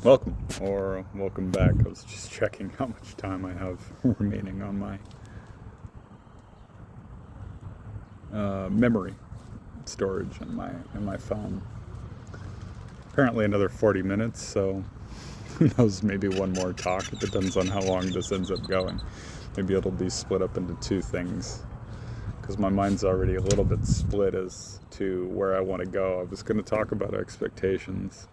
Welcome, or welcome back. I was just checking how much time I have remaining on my memory storage in my phone. Apparently another 40 minutes, so who knows, maybe one more talk. It depends on how long this ends up going. Maybe it'll be split up into two things, because my mind's already a little bit split as to where I want to go. I was going to talk about expectations.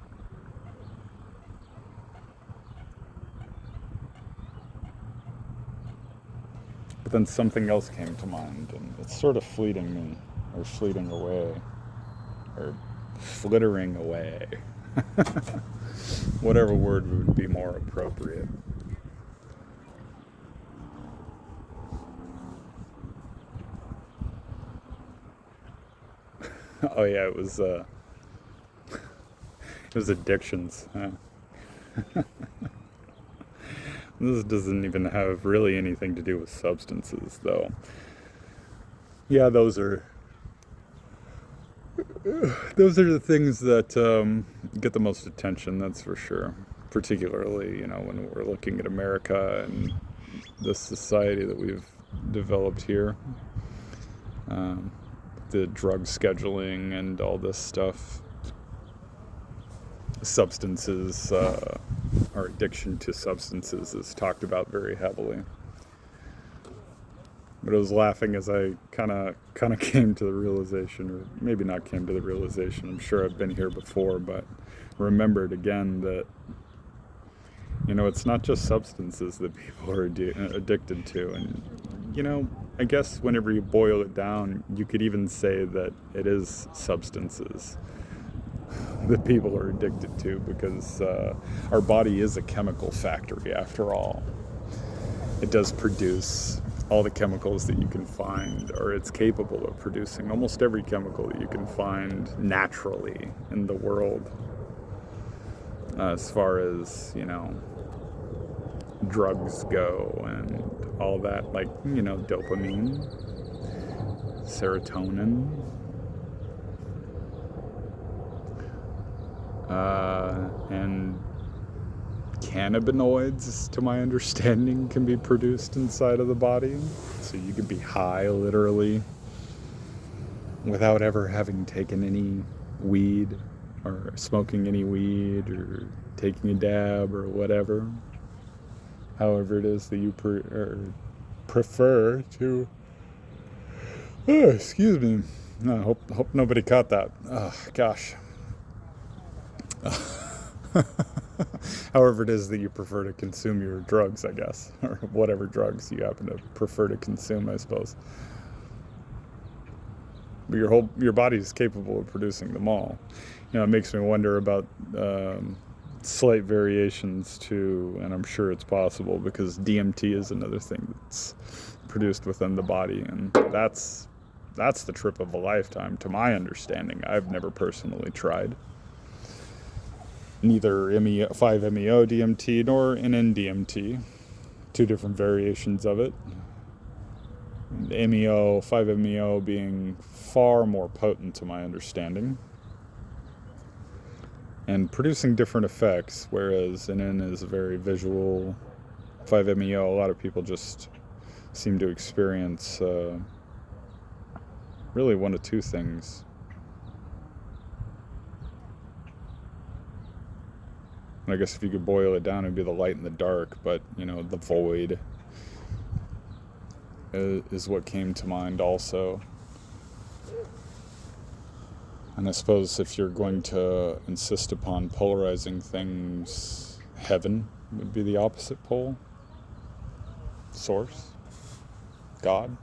But then something else came to mind, and it's sort of fleeting me, or fleeting away, or flittering away. Whatever word would be more appropriate. Oh yeah, it was addictions. This doesn't even have really anything to do with substances, though. Yeah, those are the things that get the most attention. That's for sure. Particularly, when we're looking at America and the society that we've developed here, the drug scheduling and all this stuff. Substances, our addiction to substances is talked about very heavily. But I was laughing as I kind of came to the realization, or maybe not came to the realization. I'm sure I've been here before, but remembered again that it's not just substances that people are addicted to, and I guess whenever you boil it down, you could even say that it is substances that people are addicted to, because our body is a chemical factory after all. It does produce all the chemicals that you can find, or it's capable of producing almost every chemical that you can find naturally in the world, as far as drugs go and all that, like dopamine, serotonin, and cannabinoids, to my understanding, can be produced inside of the body. So you can be high, literally, without ever having taken any weed, or smoking any weed, or taking a dab, or whatever. However it is that you prefer to... Oh, excuse me. I hope nobody caught that. Oh, gosh. However it is that you prefer to consume your drugs, I guess, or whatever drugs you happen to prefer to consume, I suppose. But your body is capable of producing them all. It makes me wonder about slight variations too, and I'm sure it's possible, because DMT is another thing that's produced within the body, and that's the trip of a lifetime, to my understanding. I've never personally tried neither 5-MeO DMT nor an NDMT, two different variations of it. 5-MeO being far more potent, to my understanding, and producing different effects, whereas NN is very visual. 5-MeO, a lot of people just seem to experience really one of two things. I guess if you could boil it down, it'd be the light and the dark, but the void is what came to mind also. And I suppose if you're going to insist upon polarizing things, heaven would be the opposite pole. Source, God.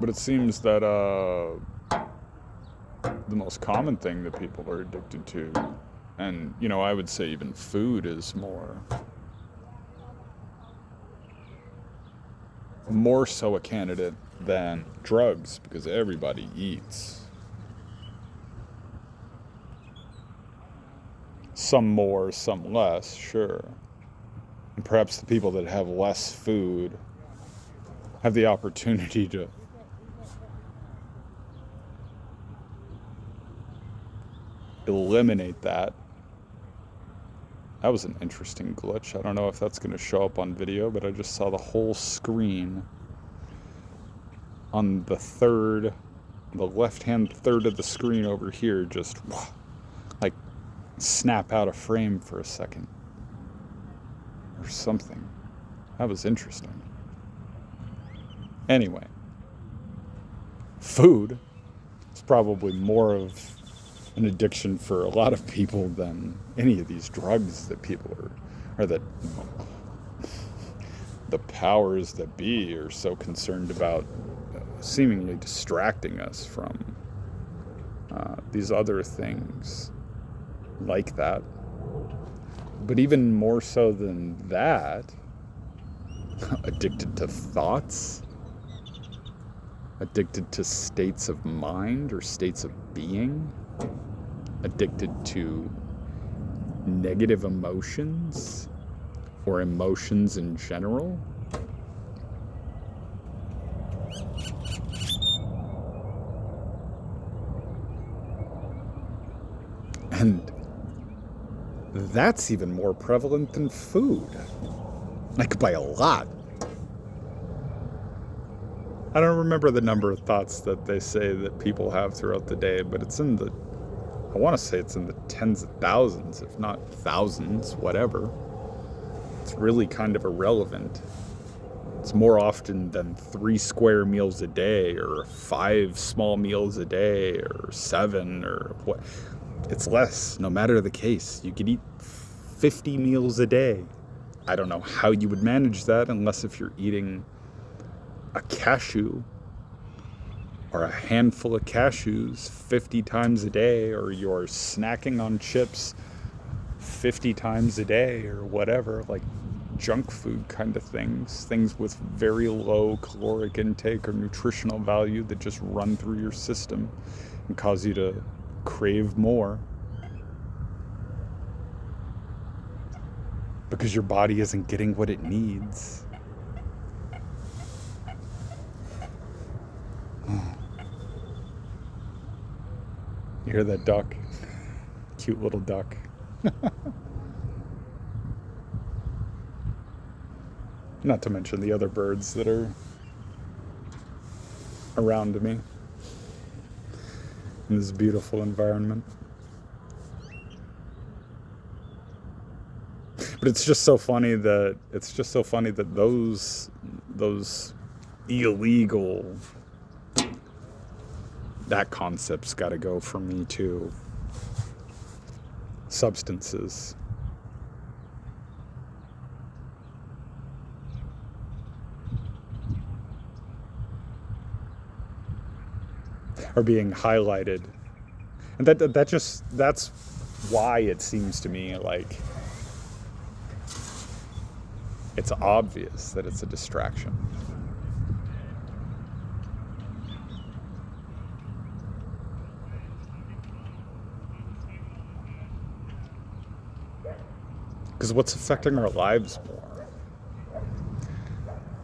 But it seems that the most common thing that people are addicted to, and I would say even food is more so a candidate than drugs, because everybody eats. Some more, some less, sure. And perhaps the people that have less food have the opportunity to eliminate that. That was an interesting glitch. I don't know if that's going to show up on video, but I just saw the whole screen on the left-hand third of the screen over here just like snap out of frame for a second or something. That was interesting. Anyway, food is probably more of an addiction for a lot of people than any of these drugs that people or that the powers that be are so concerned about seemingly distracting us from these other things like that. But even more so than that, addicted to thoughts, addicted to states of mind or states of being, addicted to negative emotions or emotions in general. And that's even more prevalent than food, like by a lot. I don't remember the number of thoughts that they say that people have throughout the day, but I want to say it's in the tens of thousands, if not thousands, whatever. It's really kind of irrelevant. It's more often than 3 square meals a day, or 5 small meals a day, or 7, or what. It's less, no matter the case. You could eat 50 meals a day. I don't know how you would manage that unless if you're eating a cashew or a handful of cashews 50 times a day, or you're snacking on chips 50 times a day, or whatever, like junk food kind of things with very low caloric intake or nutritional value that just run through your system and cause you to crave more because your body isn't getting what it needs. You hear that duck? Cute little duck. Not to mention the other birds that are around me in this beautiful environment. But it's just so funny that those illegal, that concept's got to go for me too. Substances. Are being highlighted. And that's why it seems to me like it's obvious that it's a distraction. Because what's affecting our lives more?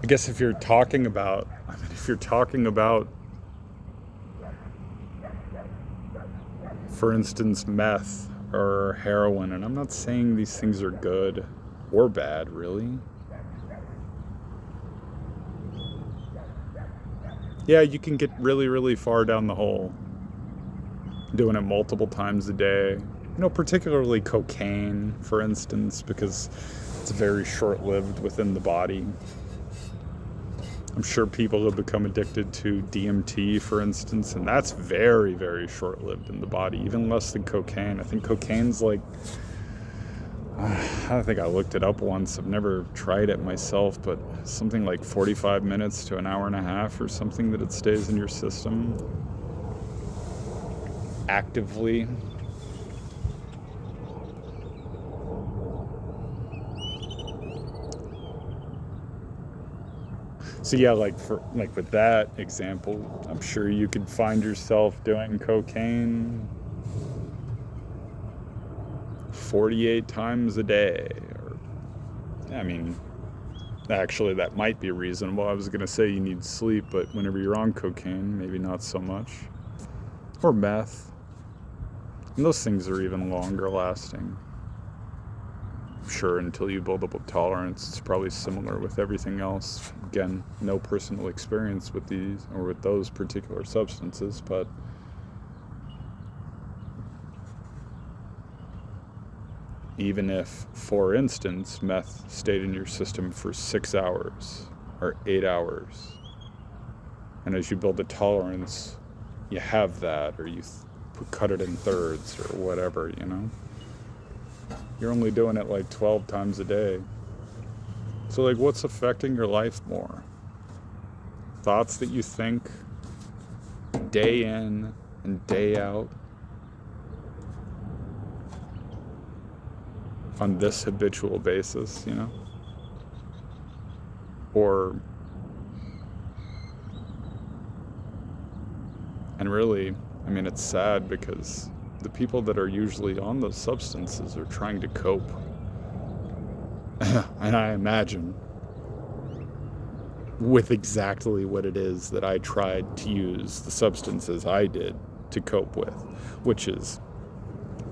I guess if you're talking about, for instance, meth or heroin, and I'm not saying these things are good or bad, really. Yeah, you can get really, really far down the hole doing it multiple times a day. Particularly cocaine, for instance, because it's very short-lived within the body. I'm sure people have become addicted to DMT, for instance, and that's very, very short-lived in the body, even less than cocaine. I think cocaine's like, I think I looked it up once. I've never tried it myself, but something like 45 minutes to an hour and a half or something that it stays in your system actively. So yeah, like with that example, I'm sure you could find yourself doing cocaine 48 times a day, or I mean, actually, that might be reasonable. I was going to say you need sleep, but whenever you're on cocaine, maybe not so much. Or meth. And those things are even longer lasting. Sure, until you build up a tolerance. It's probably similar with everything else. Again, no personal experience with these or with those particular substances, but even if, for instance, meth stayed in your system for 6 hours or 8 hours, and as you build a tolerance, you have that, or you cut it in thirds or whatever, you're only doing it like 12 times a day. So like, what's affecting your life more? Thoughts that you think day in and day out on this habitual basis, or, and really, I mean, it's sad because the people that are usually on those substances are trying to cope. And I imagine with exactly what it is that I tried to use the substances I did to cope with, which is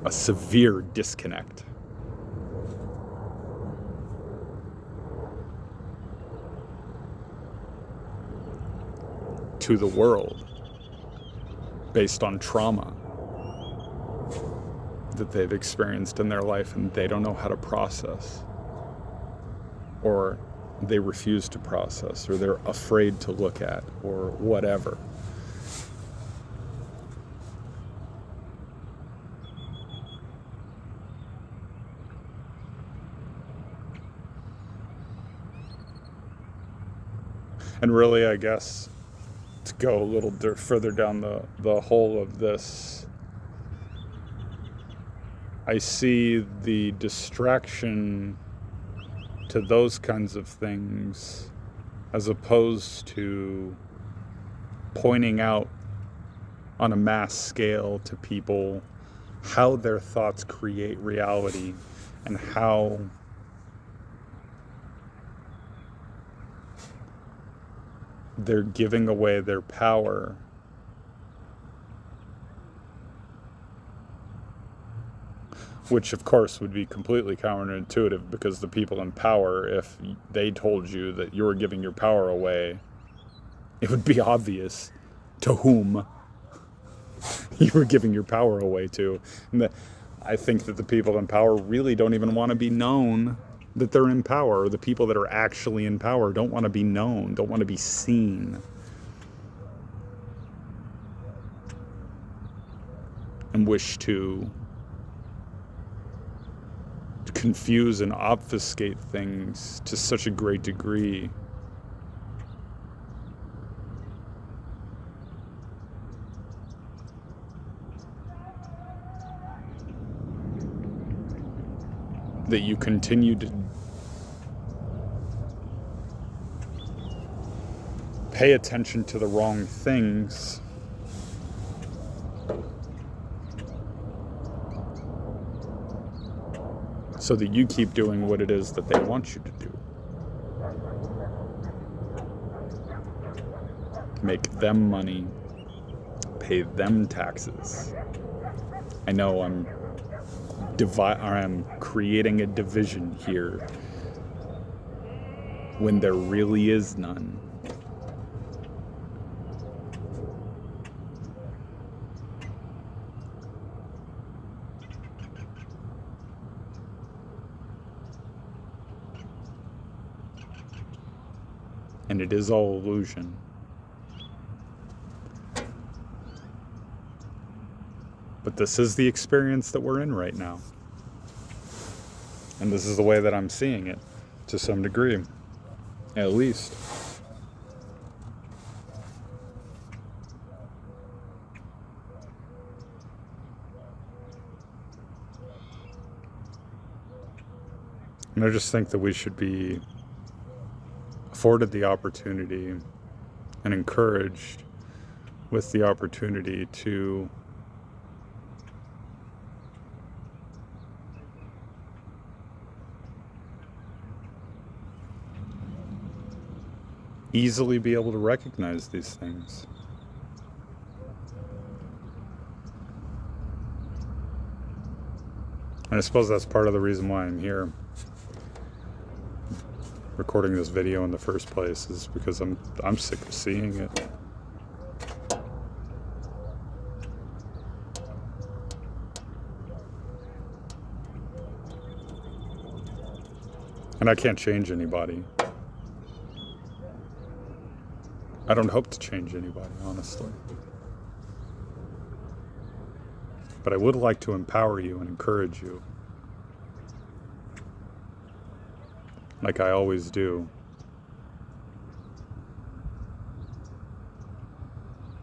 a severe disconnect. To the world based on trauma that they've experienced in their life and they don't know how to process, or they refuse to process, or they're afraid to look at, or whatever. And really, I guess, to go a little further down the hole of this, I see the distraction to those kinds of things as opposed to pointing out on a mass scale to people how their thoughts create reality and how they're giving away their power which of course would be completely counterintuitive, because the people in power, if they told you that you were giving your power away, it would be obvious to whom you were giving your power away to. And I think that the people in power really don't even want to be known that they're in power, or the people that are actually in power don't want to be known, don't want to be seen. And wish to confuse and obfuscate things to such a great degree that you continue to pay attention to the wrong things so that you keep doing what it is that they want you to do. Make them money, pay them taxes. I know I'm creating a division here when there really is none. And it is all illusion. But this is the experience that we're in right now. And this is the way that I'm seeing it, to some degree, at least. And I just think that we should be afforded the opportunity and encouraged with the opportunity to easily be able to recognize these things. And I suppose that's part of the reason why I'm here recording this video in the first place, is because I'm sick of seeing it. And I can't change anybody. I don't hope to change anybody, honestly. But I would like to empower you and encourage you, like I always do,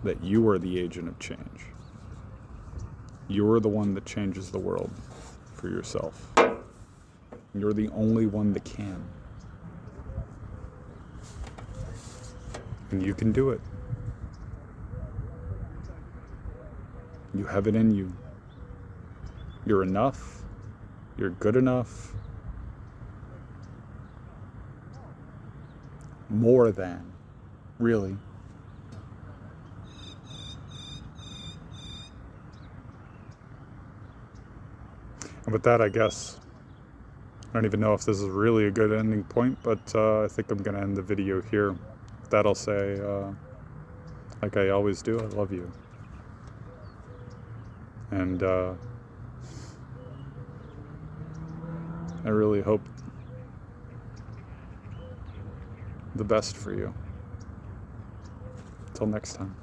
that you are the agent of change. You're the one that changes the world for yourself. You're the only one that can. And you can do it. You have it in you. You're enough. You're good enough. More than, really. And with that, I guess, I don't even know if this is really a good ending point, but I think I'm going to end the video here. With that, I'll say, like I always do, I love you. And I really hope the best for you. Until next time.